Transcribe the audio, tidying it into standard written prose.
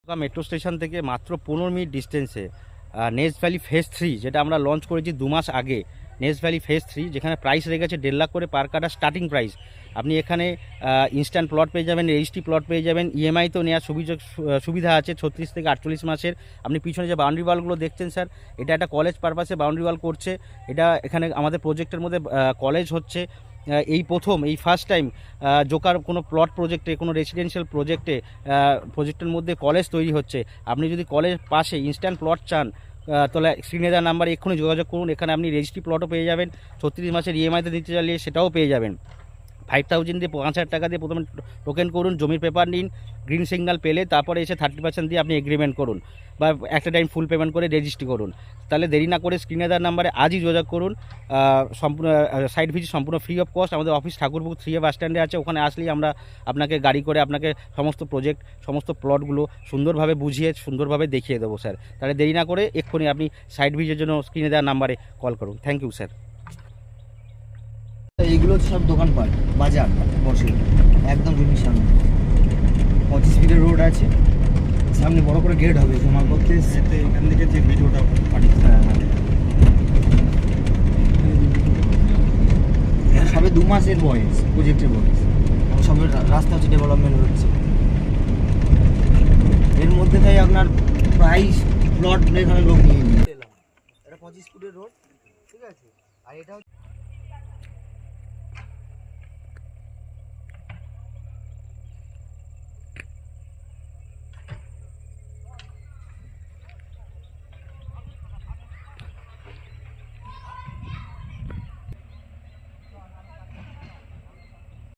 Metro station থেকে মাত্র 15 minute ডিস্টেন্সে nest valley phase 3 যেটা আমরা লঞ্চ করেছি 2 মাস আগে। নেস্ট ভ্যালি ফেজ 3 যেখানে প্রাইস রেখেছে 1.5 লাখ করে পার কাটা স্টার্টিং প্রাইস। আপনি এখানে ইনস্ট্যান্ট প্লট পেয়ে যাবেন, রেজিস্ট্রি প্লট পেয়ে যাবেন, ইএমআই তো নেওয়ার সুবিধা আছে 36 থেকে 48 মাসের। আপনি পিছনে যে বাউন্ডারি ওয়ালগুলো দেখছেন স্যার, এটা একটা কলেজ পারপাসে বাউন্ডারি ওয়াল করছে। এটা এখানে আমাদের প্রজেক্টের মধ্যে কলেজ হচ্ছে এই প্রথম, এই ফার্স্ট টাইম জোকার কোনো প্লট প্রজেক্টে, কোনো রেসিডেন্সিয়াল প্রজেক্টের মধ্যে কলেজ তৈরি হচ্ছে। আপনি যদি কলেজ পাশে ইনস্ট্যান্ট প্লট চান তাহলে স্ক্রিনে দেওয়া নাম্বারে এক্ষুনি যোগাযোগ করুন। এখানে আপনি রেজিস্ট্রি প্লটও পেয়ে যাবেন, 36 মাসের ইএমআইতে দিতে চাইলে সেটাও পেয়ে যাবেন। 5,000 দিয়ে 5,000 টাকা দিয়ে প্রথমে টোকেন করুন, জমির পেপার নিন, গ্রিন সিগন্যাল পেলে তারপরে এসে 30% দিয়ে আপনি এগ্রিমেন্ট করুন বা একটা টাইম ফুল পেমেন্ট করে রেজিস্ট্রি করুন। তাহলে দেরি না করে স্ক্রিনে দেওয়ার নাম্বারে আজই যোগাযোগ করুন। সম্পূর্ণ সাইট ভিজিট সম্পূর্ণ ফ্রি অফ কস্ট। আমাদের অফিস ঠাকুরপুকুর 3A বাস স্ট্যান্ডে আছে। ওখানে আসলেই আমরা আপনাকে গাড়ি করে আপনাকে সমস্ত প্রজেক্ট, সমস্ত প্লটগুলো সুন্দরভাবে বুঝিয়ে সুন্দরভাবে দেখিয়ে দেবো স্যার। তাহলে দেরি না করে এক্ষুনি আপনি সাইট ভিজিটের জন্য স্ক্রিনে দেওয়ার নাম্বারে কল করুন। Thank you sir. এইগুলো হচ্ছে সব দোকানপাট, বাজার বসে একদম জমির সামনে। 25 ফিটের রোড আছে, সামনে বড় করে গেট হবে। তোমার পক্ষে এখান থেকে যে ভিডিওটা পাঠিয়েছে সবে 2 মাসের বয়স, প্রজেক্টের বয়স, সবের রাস্তা হচ্ছে ডেভেলপমেন্ট হচ্ছে। এর মধ্যে তাই আপনার প্রাইস প্লট এখানে লোক নিয়ে নিয়ে এটা 25 ফুটের রোড, ঠিক আছে। আর এটা